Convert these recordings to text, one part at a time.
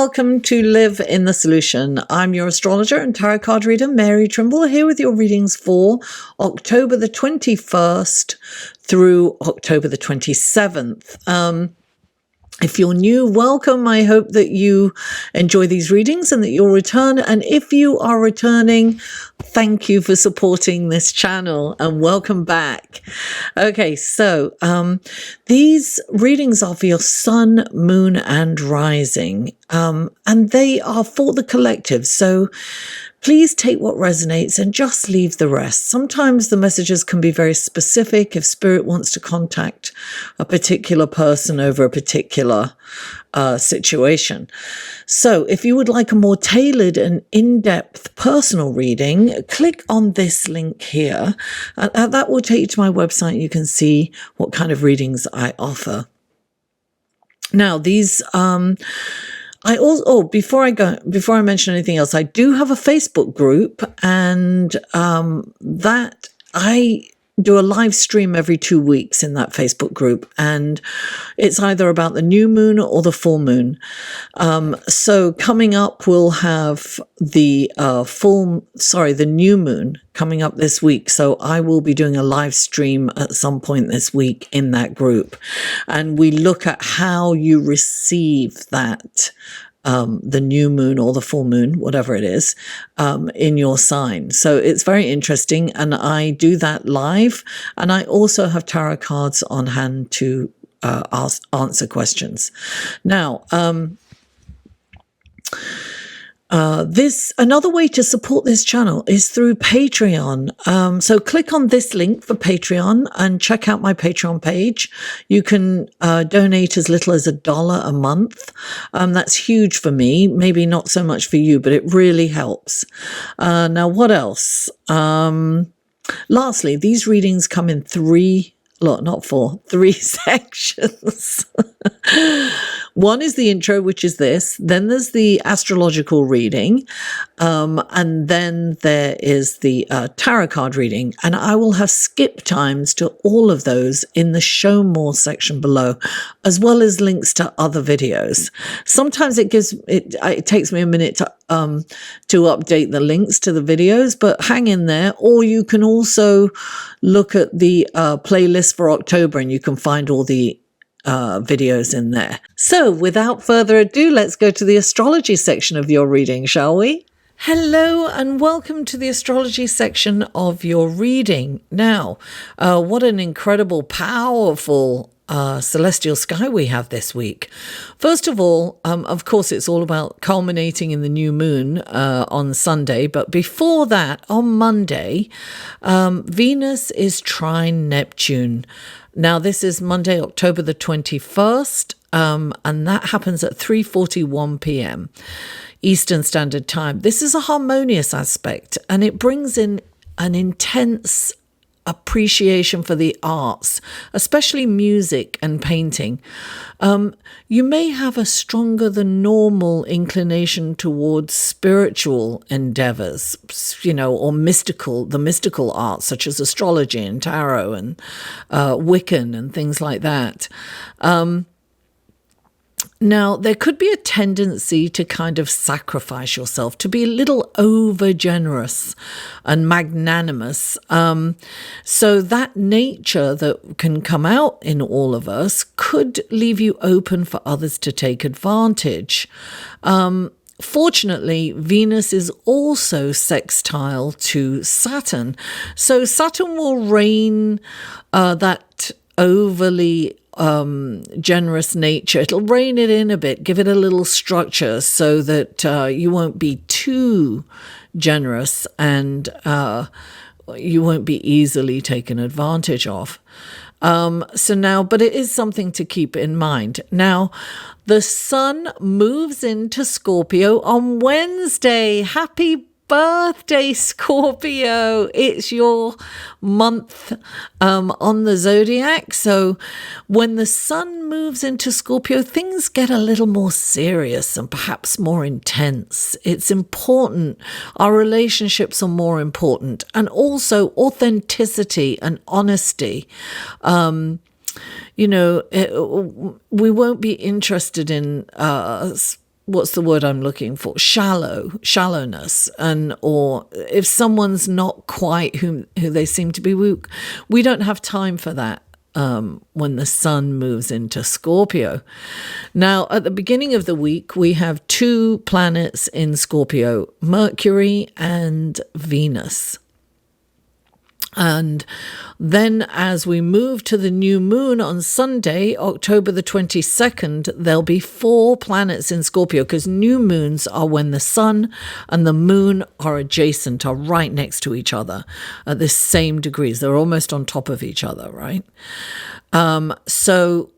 welcome to Live in the Solution. I'm your astrologer and tarot card reader, Mary Trimble, here with your readings for October the 21st through October the 27th. If you're new, welcome. I hope that you enjoy these readings and that you'll return. And if you are returning, thank you for supporting this channel and welcome back. Okay, so these readings are for your sun, moon, and rising. And they are for the collective. So please take what resonates and just leave the rest. Sometimes the messages can be very specific if spirit wants to contact a particular person over a particular situation. So if you would like a more tailored and in-depth personal reading, click on this link here. That will take you to my website. You can see what kind of readings I offer. Now, these... before I mention anything else, I do have a Facebook group, and that I do a live stream every 2 weeks in that Facebook group, and it's either about the new moon or the full moon. So coming up, we'll have the new moon coming up this week. So I will be doing a live stream at some point this week in that group, and we look at how you receive that the new moon or the full moon, whatever it is, in your sign. So it's very interesting, and I do that live, and I also have tarot cards on hand to answer questions. Now, another way to support this channel is through Patreon. So click on this link for Patreon and check out my Patreon page. You can donate as little as $1 a month. That's huge for me, maybe not so much for you, but it really helps. Now, what else? Lastly, these readings come in three sections. One is the intro, which is this. Then there's the astrological reading. And then there is the tarot card reading. And I will have skip times to all of those in the show more section below, as well as links to other videos. Sometimes it takes me a minute to update the links to the videos, but hang in there. Or you can also look at the playlist for October, and you can find all the videos in there. So without further ado, let's go to the astrology section of your reading, shall we? Hello and welcome to the astrology section of your reading. Now, what an incredible, powerful celestial sky we have this week. First of all, of course, it's all about culminating in the new moon on Sunday. But before that, on Monday, Venus is trine Neptune. Now, this is Monday, October the 21st, and that happens at 3:41 p.m. Eastern Standard Time. This is a harmonious aspect, and it brings in an intense appreciation for the arts, especially music and painting. You may have a stronger than normal inclination towards spiritual endeavors, or the mystical arts, such as astrology and tarot and Wiccan and things like that. Now, there could be a tendency to kind of sacrifice yourself, to be a little over generous and magnanimous. So that nature that can come out in all of us could leave you open for others to take advantage. Fortunately, Venus is also sextile to Saturn. So Saturn will rein that overly generous nature. It'll rein it in a bit, give it a little structure so that you won't be too generous and you won't be easily taken advantage of. But it is something to keep in mind. Now, the sun moves into Scorpio on Wednesday. Happy birthday, Scorpio. It's your month on the zodiac. So when the sun moves into Scorpio, things get a little more serious and perhaps more intense. It's important. Our relationships are more important. And also authenticity and honesty. We won't be interested in what's the word I'm looking for? Shallowness, or if someone's not quite who they seem to be, we don't have time for that. When the sun moves into Scorpio. Now, at the beginning of the week, we have 2 planets in Scorpio, Mercury and Venus. And then as we move to the new moon on Sunday, October the 22nd, there'll be 4 planets in Scorpio, because new moons are when the sun and the moon are adjacent, are right next to each other at the same degrees. They're almost on top of each other, right? So,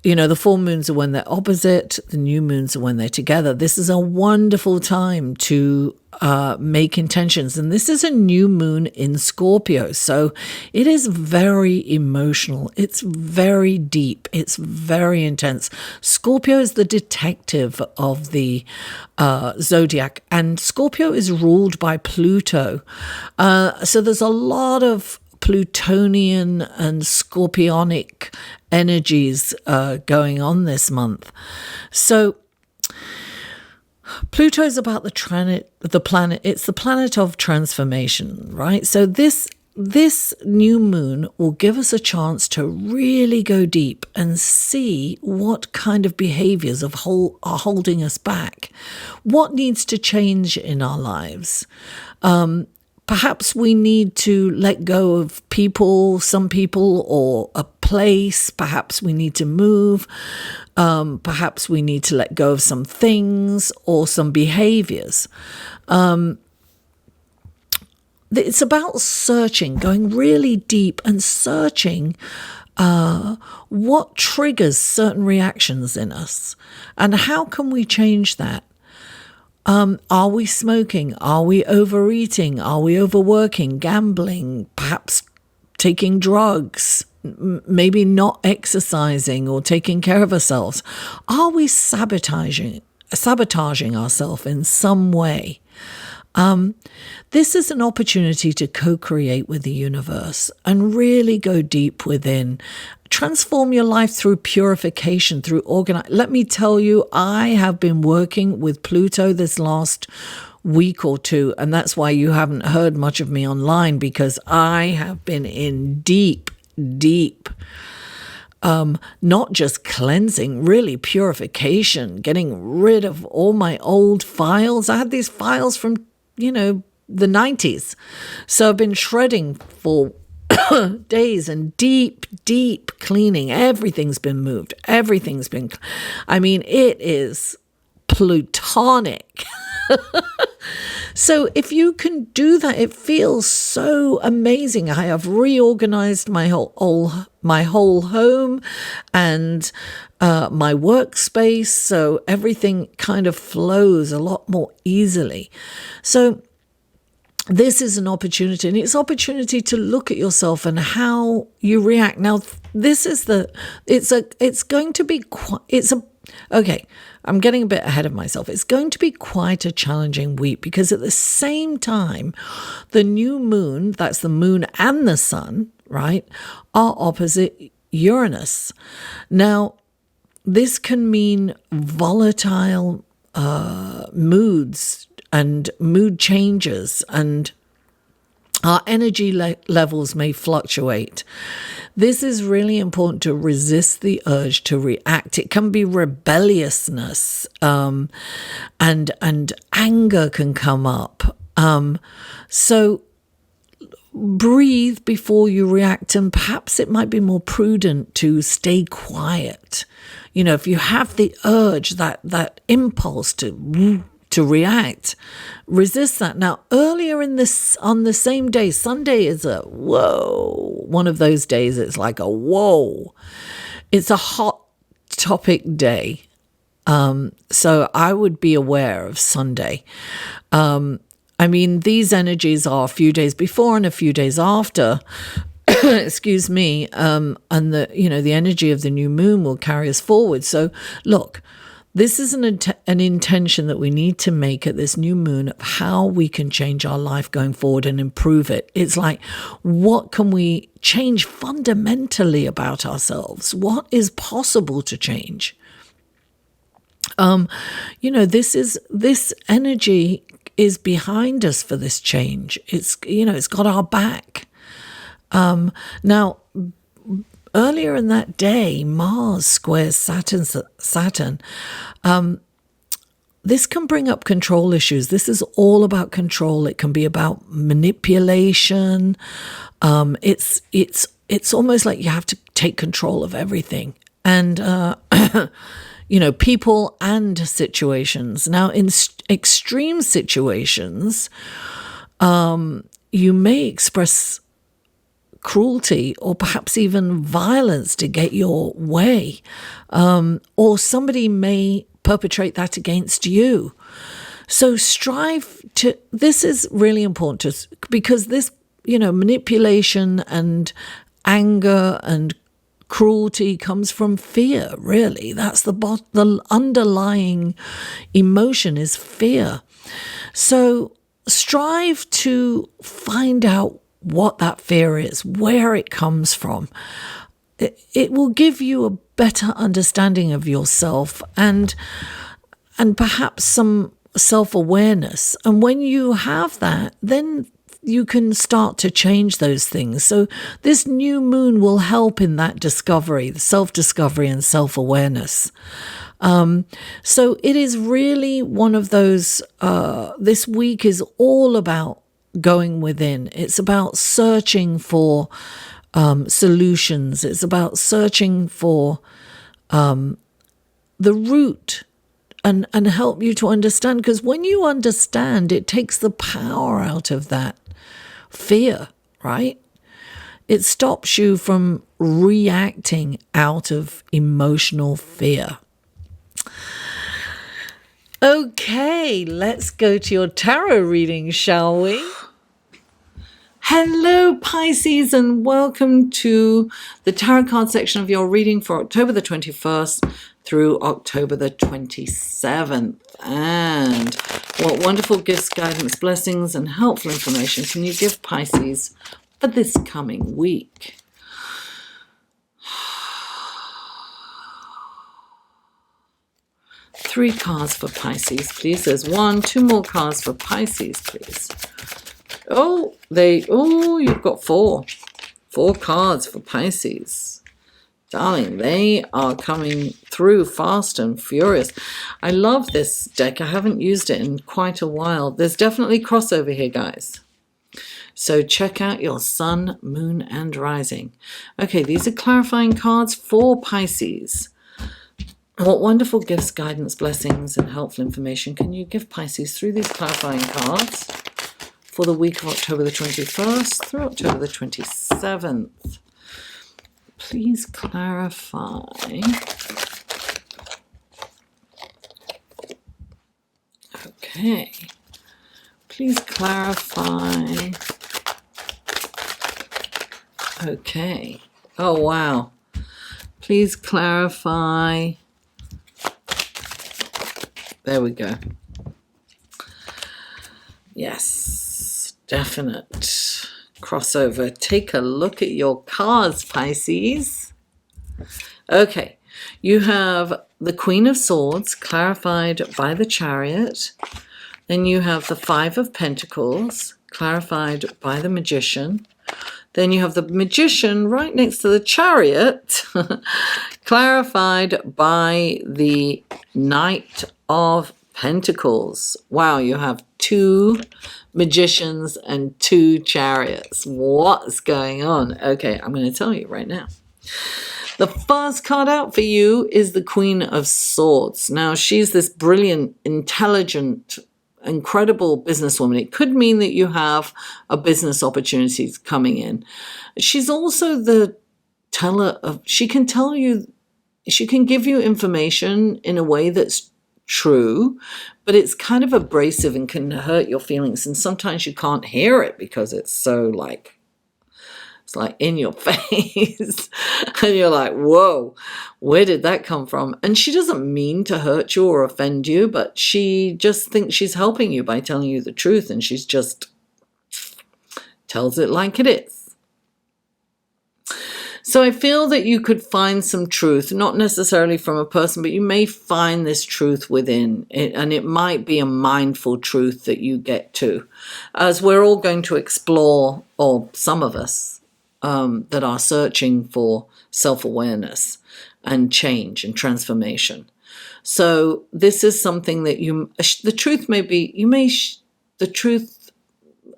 the full moons are when they're opposite, the new moons are when they're together. This is a wonderful time to make intentions. And this is a new moon in Scorpio. So it is very emotional. It's very deep. It's very intense. Scorpio is the detective of the zodiac. And Scorpio is ruled by Pluto. So there's a lot of Plutonian and Scorpionic energies going on this month. So Pluto is about the planet. It's the planet of transformation, right? So this new moon will give us a chance to really go deep and see what kind of behaviors are holding us back. What needs to change in our lives? Perhaps we need to let go of some people, or a place. Perhaps we need to move. Perhaps we need to let go of some things or some behaviors. It's about searching, going really deep and searching what triggers certain reactions in us, and how can we change that? Are we smoking? Are we overeating? Are we overworking, gambling, perhaps taking drugs, maybe not exercising or taking care of ourselves? Are we sabotaging ourselves in some way? This is an opportunity to co-create with the universe and really go deep within. Transform your life through purification, through Let me tell you, I have been working with Pluto this last week or 2, and that's why you haven't heard much of me online, because I have been in deep, not just cleansing, really purification, getting rid of all my old files. I had these files from, the 90s. So I've been shredding for days and deep cleaning. Everything's been moved. It is plutonic. So if you can do that, it feels so amazing. I have reorganized my whole home and my workspace, so everything kind of flows a lot more easily. So this is an opportunity, and it's an opportunity to look at yourself and how you react. Now, I'm getting a bit ahead of myself. It's going to be quite a challenging week, because at the same time, the new moon, that's the moon and the sun, right, are opposite Uranus. Now, this can mean volatile moods and mood changes, and our energy levels may fluctuate. This is really important to resist the urge to react. It can be rebelliousness, and anger can come up. So breathe before you react, and perhaps it might be more prudent to stay quiet. If you have the urge, that impulse to react, resist that. Now, earlier on the same day, Sunday is a whoa, one of those days. It's like a whoa. It's a hot topic day. So I would be aware of Sunday. These energies are a few days before and a few days after. Excuse me. And the energy of the new moon will carry us forward. So look, this is an intention that we need to make at this new moon of how we can change our life going forward and improve it. It's like, what can we change fundamentally about ourselves? What is possible to change? This energy is behind us for this change. It's got our back. Now, earlier in that day, Mars squares Saturn. This can bring up control issues. This is all about control. It can be about manipulation. It's almost like you have to take control of everything. And people and situations. Now, in extreme situations, you may express cruelty or perhaps even violence to get your way, or somebody may perpetrate that against you. So this is really important because this, manipulation and anger and cruelty comes from fear, really. That's the underlying emotion is fear. So strive to find out what that fear is, where it comes from. It will give you a better understanding of yourself and perhaps some self-awareness. And when you have that, then you can start to change those things. So this new moon will help in that discovery, the self-discovery and self-awareness. So it is really one of those, this week is all about going within. It's about searching for solutions. It's about searching for the root and help you to understand. Because when you understand, it takes the power out of that fear, right? It stops you from reacting out of emotional fear. Okay, let's go to your tarot reading, shall we? Hello, Pisces, and welcome to the tarot card section of your reading for October the 21st through October the 27th. And what wonderful gifts, guidance, blessings, and helpful information can you give Pisces for this coming week? Three cards for Pisces, please. There's two more cards for Pisces, please. You've got four cards for Pisces. Darling, they are coming through fast and furious. I love this deck. I haven't used it in quite a while. There's definitely crossover here, guys. So check out your sun, moon, and rising. Okay, these are clarifying cards for Pisces. What wonderful gifts, guidance, blessings, and helpful information can you give Pisces through these clarifying cards for the week of October the 21st through October the 27th? Please clarify. Okay. Please clarify. Okay. Oh, wow. Please clarify. There we go. Yes, definite crossover. Take a look at your cards, Pisces. Okay, you have the Queen of Swords clarified by the Chariot. Then you have the Five of Pentacles clarified by the Magician. Then you have the Magician right next to the Chariot clarified by the Knight of Pentacles. Wow, you have two Magicians and two Chariots. What's going on? Okay, I'm going to tell you right now. The first card out for you is the Queen of Swords. Now, she's this brilliant, intelligent, incredible businesswoman. It could mean that you have a business opportunity coming in. She's also the teller of, she can give you information in a way that's true, but it's kind of abrasive and can hurt your feelings. And sometimes you can't hear it because it's so it's like in your face. And you're like, whoa, where did that come from? And she doesn't mean to hurt you or offend you, but she just thinks she's helping you by telling you the truth. And she's just tells it like it is. So I feel that you could find some truth, not necessarily from a person, but you may find this truth within it, and it might be a mindful truth that you get to, as we're all going to explore, or some of us that are searching for self-awareness and change and transformation. So this is something that the truth may be,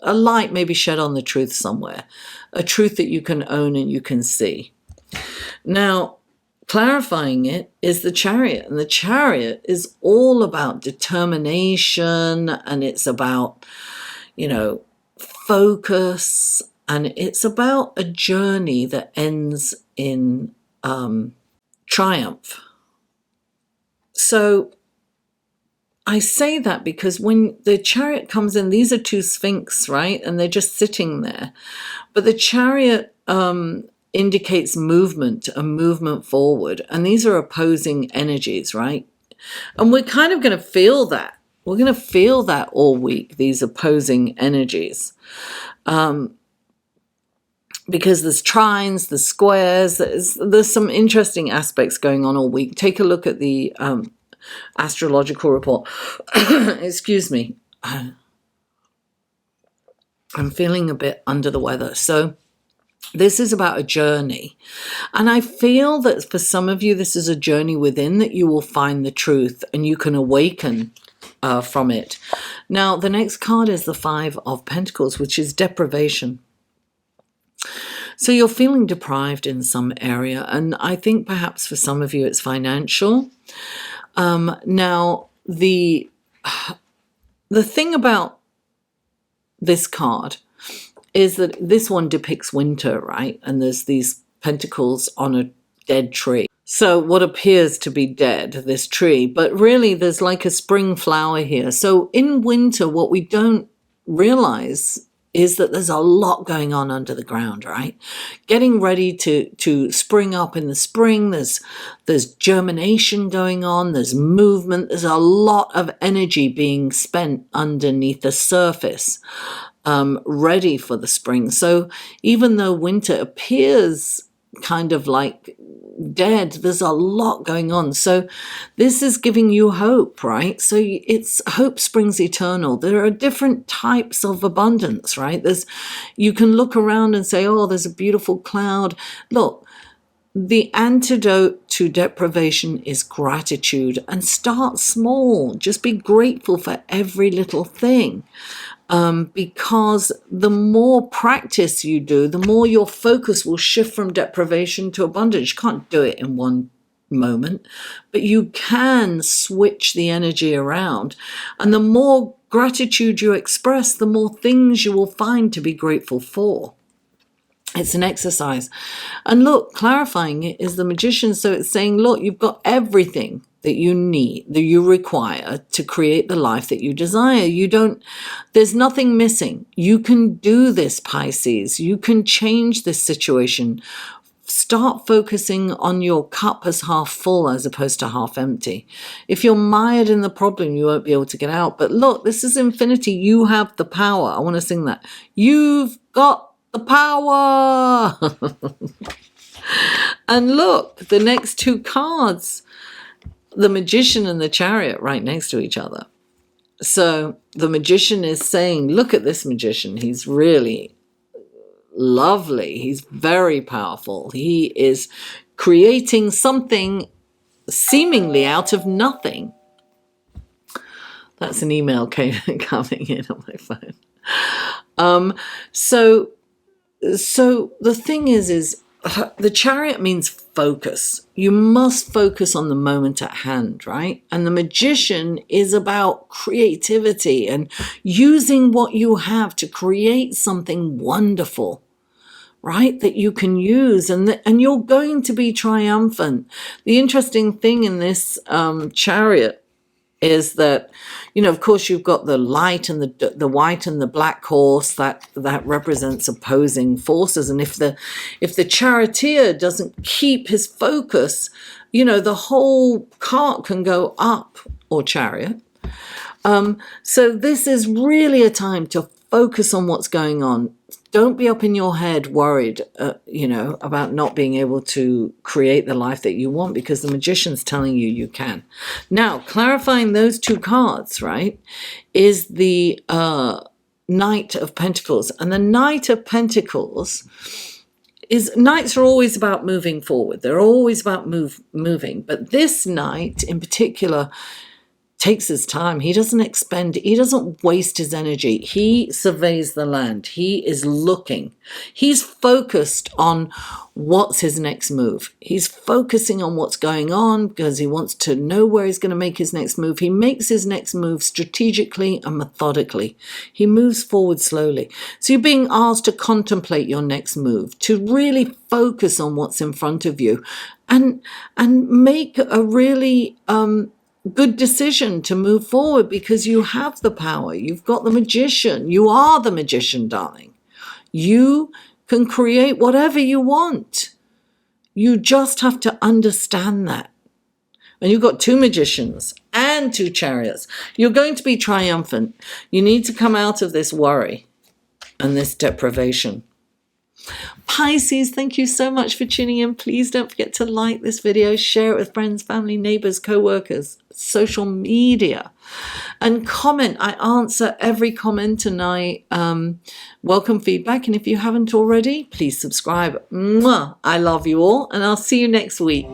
a light may be shed on the truth somewhere, a truth that you can own and you can see. Now, clarifying it is the Chariot, and the Chariot is all about determination, and it's about, focus, and it's about a journey that ends in triumph. So I say that because when the Chariot comes in, these are two Sphinx, right? And they're just sitting there. But the Chariot indicates movement, a movement forward. And these are opposing energies, right? And we're kind of going to feel that. We're going to feel that all week, these opposing energies. Because there's trines, there's squares, there's some interesting aspects going on all week. Take a look at the astrological report. Excuse me. I'm feeling a bit under the weather. So this is about a journey. And I feel that for some of you, this is a journey within that you will find the truth and you can awaken from it. Now, the next card is the Five of Pentacles, which is deprivation. So you're feeling deprived in some area. And I think perhaps for some of you, it's financial. Now, the thing about this card is that this one depicts winter, right? And there's these pentacles on a dead tree. So what appears to be dead, this tree, but really there's like a spring flower here. So in winter, what we don't realize is that there's a lot going on under the ground, right? Getting ready to spring up in the spring. There's germination going on. There's movement. There's a lot of energy being spent underneath the surface, ready for the spring. So even though winter appears kind of like dead, there's a lot going on. So this is giving you hope, right? So it's hope springs eternal. There are different types of abundance, right? You can look around and say, oh, there's a beautiful cloud. Look, the antidote to deprivation is gratitude, and start small. Just be grateful for every little thing. Because the more practice you do, the more your focus will shift from deprivation to abundance. You can't do it in one moment, but you can switch the energy around. And the more gratitude you express, the more things you will find to be grateful for. It's an exercise. And look, clarifying it is the Magician. So it's saying, look, you've got everything that you need, that you require to create the life that you desire. There's nothing missing. You can do this, Pisces. You can change this situation. Start focusing on your cup as half full as opposed to half empty. If you're mired in the problem, you won't be able to get out. But look, this is infinity. You have the power. I want to sing that. You've got the power. And look, the next two cards, the Magician and the Chariot, right next to each other. So the Magician is saying, look at this Magician. He's really lovely. He's very powerful. He is creating something seemingly out of nothing. That's an email coming in on my phone. So the thing is the Chariot means focus. You must focus on the moment at hand, right? And the Magician is about creativity and using what you have to create something wonderful, right? That you can use, and you're going to be triumphant. The interesting thing in this Chariot is that, of course, you've got the light and the white and the black horse that represents opposing forces. And if the charioteer doesn't keep his focus, the whole cart can go up, or chariot. So this is really a time to focus on what's going on. Don't be up in your head worried, about not being able to create the life that you want, because the magician's telling you you can. Now, clarifying those two cards, right, is the Knight of Pentacles. And the Knight of Pentacles knights are always about moving forward. They're always about moving. But this knight in particular takes his time. He doesn't waste his energy. He surveys the land. He is looking. He's focused on what's his next move. He's focusing on what's going on because he wants to know where he's going to make his next move. He makes his next move strategically and methodically. He moves forward slowly. So you're being asked to contemplate your next move, to really focus on what's in front of you and make a really good decision to move forward, because you have the power. You've got the magician. You are the magician, darling. You can create whatever you want. You just have to understand that. And you've got two magicians and two chariots. You're going to be triumphant. You need to come out of this worry and this deprivation. Pisces, thank you so much for tuning in. Please don't forget to like this video, share it with friends, family, neighbors, co-workers, social media, and comment. I answer every comment tonight. Welcome feedback. And if you haven't already, please subscribe. Mwah! I love you all, and I'll see you next week.